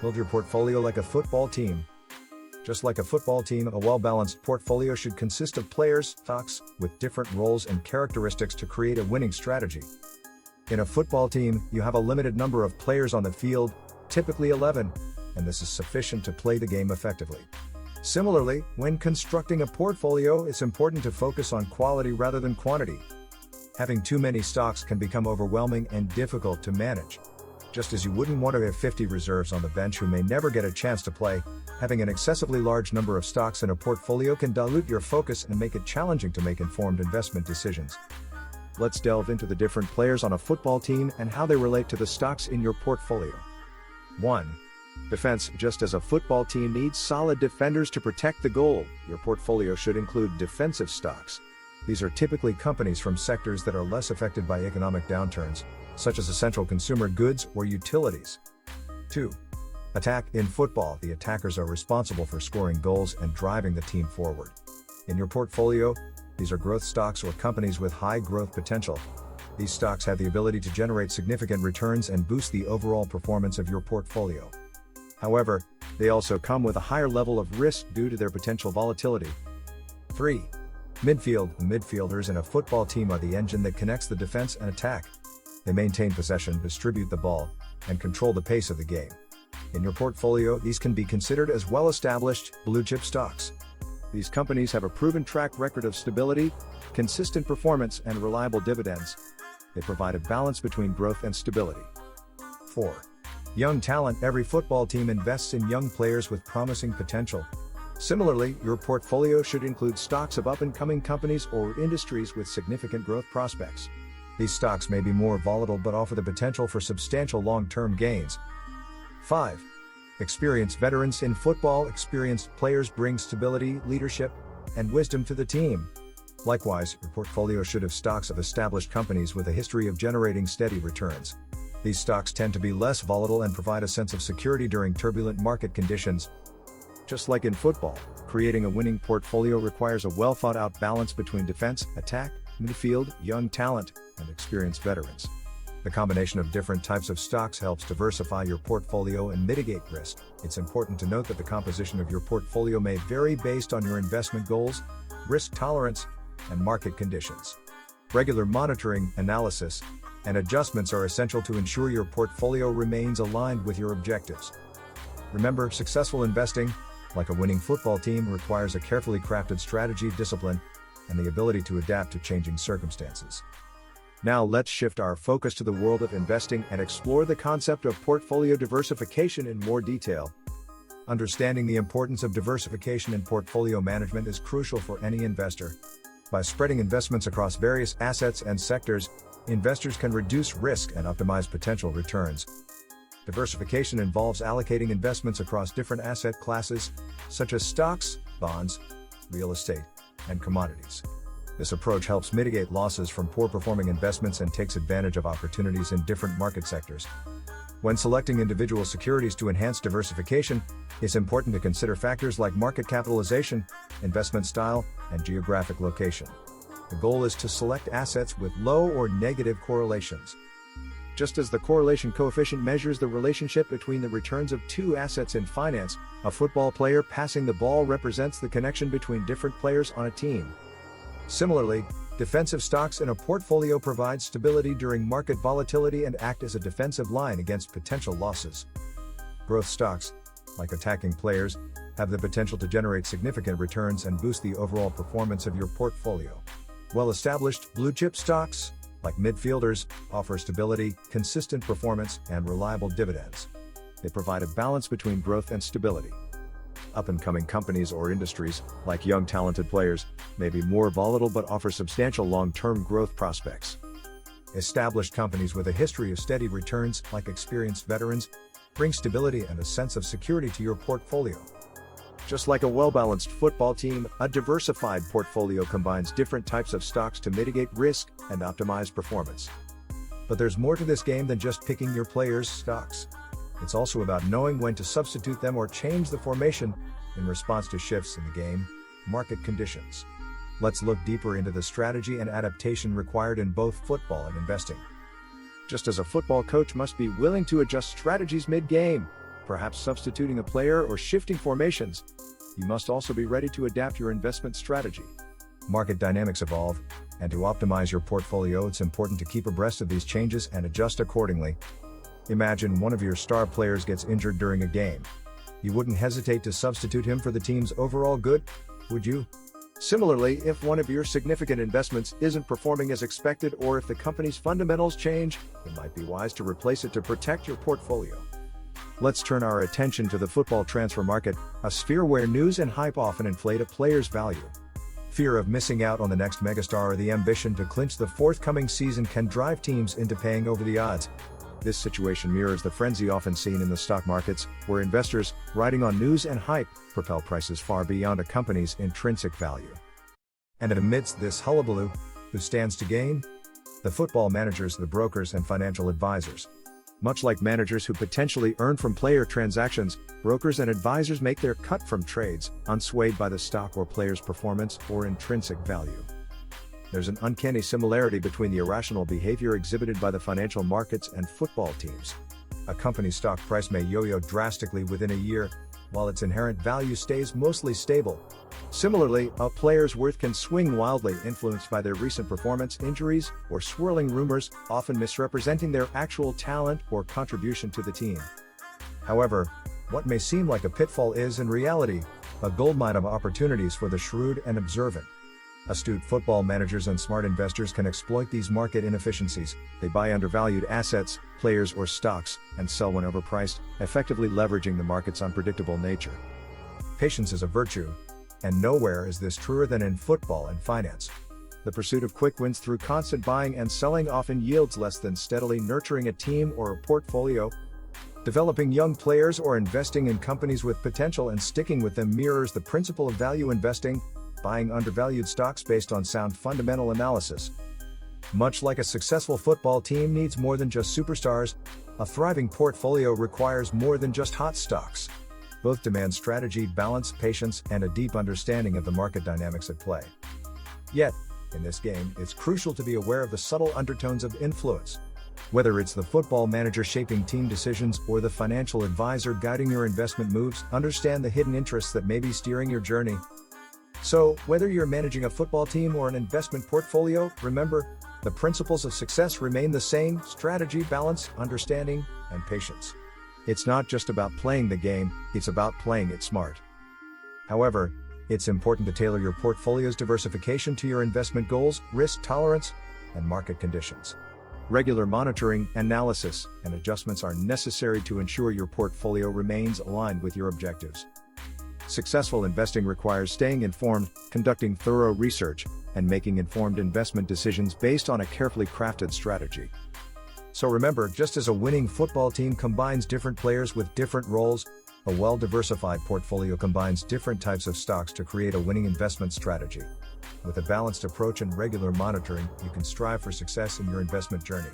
Build your portfolio like a football team. Just like a football team, a well-balanced portfolio should consist of players, stocks, with different roles and characteristics to create a winning strategy. In a football team, you have a limited number of players on the field, typically 11, and this is sufficient to play the game effectively. Similarly, when constructing a portfolio, it's important to focus on quality rather than quantity. Having too many stocks can become overwhelming and difficult to manage. Just as you wouldn't want to have 50 reserves on the bench who may never get a chance to play, having an excessively large number of stocks in a portfolio can dilute your focus and make it challenging to make informed investment decisions. Let's delve into the different players on a football team and how they relate to the stocks in your portfolio. 1. Defense. Just as a football team needs solid defenders to protect the goal, your portfolio should include defensive stocks. These are typically companies from sectors that are less affected by economic downturns, such as essential consumer goods or utilities. 2. Attack. In football, the attackers are responsible for scoring goals and driving the team forward. In your portfolio, these are growth stocks or companies with high growth potential. These stocks have the ability to generate significant returns and boost the overall performance of your portfolio. However, they also come with a higher level of risk due to their potential volatility. 3. Midfield. The midfielders in a football team are the engine that connects the defense and attack. They maintain possession, distribute the ball, and control the pace of the game. In your portfolio, these can be considered as well-established, blue-chip stocks. These companies have a proven track record of stability, consistent performance, and reliable dividends. They provide a balance between growth and stability. 4. Young talent. Every football team invests in young players with promising potential. Similarly, your portfolio should include stocks of up-and-coming companies or industries with significant growth prospects. These stocks may be more volatile but offer the potential for substantial long-term gains. 5. Experienced veterans. In football, experienced players bring stability, leadership, and wisdom to the team. Likewise, your portfolio should have stocks of established companies with a history of generating steady returns. These stocks tend to be less volatile and provide a sense of security during turbulent market conditions. Just like in football, creating a winning portfolio requires a well-thought-out balance between defense, attack, midfield, young talent, and experienced veterans. The combination of different types of stocks helps diversify your portfolio and mitigate risk. It's important to note that the composition of your portfolio may vary based on your investment goals, risk tolerance, and market conditions. Regular monitoring, analysis, and adjustments are essential to ensure your portfolio remains aligned with your objectives. Remember, successful investing, like a winning football team, requires a carefully crafted strategy, discipline, and the ability to adapt to changing circumstances. Now let's shift our focus to the world of investing and explore the concept of portfolio diversification in more detail. Understanding the importance of diversification in portfolio management is crucial for any investor. By spreading investments across various assets and sectors, investors can reduce risk and optimize potential returns. Diversification involves allocating investments across different asset classes, such as stocks, bonds, real estate, and commodities. This approach helps mitigate losses from poor-performing investments and takes advantage of opportunities in different market sectors. When selecting individual securities to enhance diversification, it's important to consider factors like market capitalization, investment style, and geographic location. The goal is to select assets with low or negative correlations. Just as the correlation coefficient measures the relationship between the returns of two assets in finance, a football player passing the ball represents the connection between different players on a team. Similarly, defensive stocks in a portfolio provide stability during market volatility and act as a defensive line against potential losses. Growth stocks, like attacking players, have the potential to generate significant returns and boost the overall performance of your portfolio. Well-established blue-chip stocks, like midfielders, offer stability, consistent performance, and reliable dividends. They provide a balance between growth and stability. Up-and-coming companies or industries, like young talented players, may be more volatile but offer substantial long-term growth prospects. Established companies with a history of steady returns, like experienced veterans, bring stability and a sense of security to your portfolio. Just like a well-balanced football team, a diversified portfolio combines different types of stocks to mitigate risk and optimize performance. But there's more to this game than just picking your players' stocks. It's also about knowing when to substitute them or change the formation in response to shifts in the game, market conditions. Let's look deeper into the strategy and adaptation required in both football and investing. Just as a football coach must be willing to adjust strategies mid-game, perhaps substituting a player or shifting formations. You must also be ready to adapt your investment strategy. Market dynamics evolve, and to optimize your portfolio, it's important to keep abreast of these changes and adjust accordingly. Imagine one of your star players gets injured during a game. You wouldn't hesitate to substitute him for the team's overall good, would you? Similarly, if one of your significant investments isn't performing as expected, or if the company's fundamentals change, it might be wise to replace it to protect your portfolio. Let's turn our attention to the football transfer market, a sphere where news and hype often inflate a player's value. Fear of missing out on the next megastar or the ambition to clinch the forthcoming season can drive teams into paying over the odds. This situation mirrors the frenzy often seen in the stock markets, where investors, riding on news and hype, propel prices far beyond a company's intrinsic value. And amidst this hullabaloo, who stands to gain? The football managers, the brokers, and financial advisors. Much like managers who potentially earn from player transactions, brokers and advisors make their cut from trades, unswayed by the stock or player's performance or intrinsic value. There's an uncanny similarity between the irrational behavior exhibited by the financial markets and football teams. A company's stock price may yo-yo drastically within a year, while its inherent value stays mostly stable. Similarly, a player's worth can swing wildly, influenced by their recent performance, injuries, or swirling rumors, often misrepresenting their actual talent or contribution to the team. However, what may seem like a pitfall is, in reality, a goldmine of opportunities for the shrewd and observant. Astute football managers and smart investors can exploit these market inefficiencies. They buy undervalued assets, players, or stocks, and sell when overpriced, effectively leveraging the market's unpredictable nature. Patience is a virtue, and nowhere is this truer than in football and finance. The pursuit of quick wins through constant buying and selling often yields less than steadily nurturing a team or a portfolio. Developing young players or investing in companies with potential and sticking with them mirrors the principle of value investing, buying undervalued stocks based on sound fundamental analysis. Much like a successful football team needs more than just superstars, a thriving portfolio requires more than just hot stocks. Both demand strategy, balance, patience, and a deep understanding of the market dynamics at play. Yet, in this game, it's crucial to be aware of the subtle undertones of influence. Whether it's the football manager shaping team decisions or the financial advisor guiding your investment moves, understand the hidden interests that may be steering your journey. So, whether you're managing a football team or an investment portfolio, remember, the principles of success remain the same: strategy, balance, understanding, and patience. It's not just about playing the game, it's about playing it smart. However, it's important to tailor your portfolio's diversification to your investment goals, risk tolerance, and market conditions. Regular monitoring, analysis, and adjustments are necessary to ensure your portfolio remains aligned with your objectives. Successful investing requires staying informed, conducting thorough research, and making informed investment decisions based on a carefully crafted strategy. So remember, just as a winning football team combines different players with different roles, a well-diversified portfolio combines different types of stocks to create a winning investment strategy. With a balanced approach and regular monitoring, you can strive for success in your investment journey.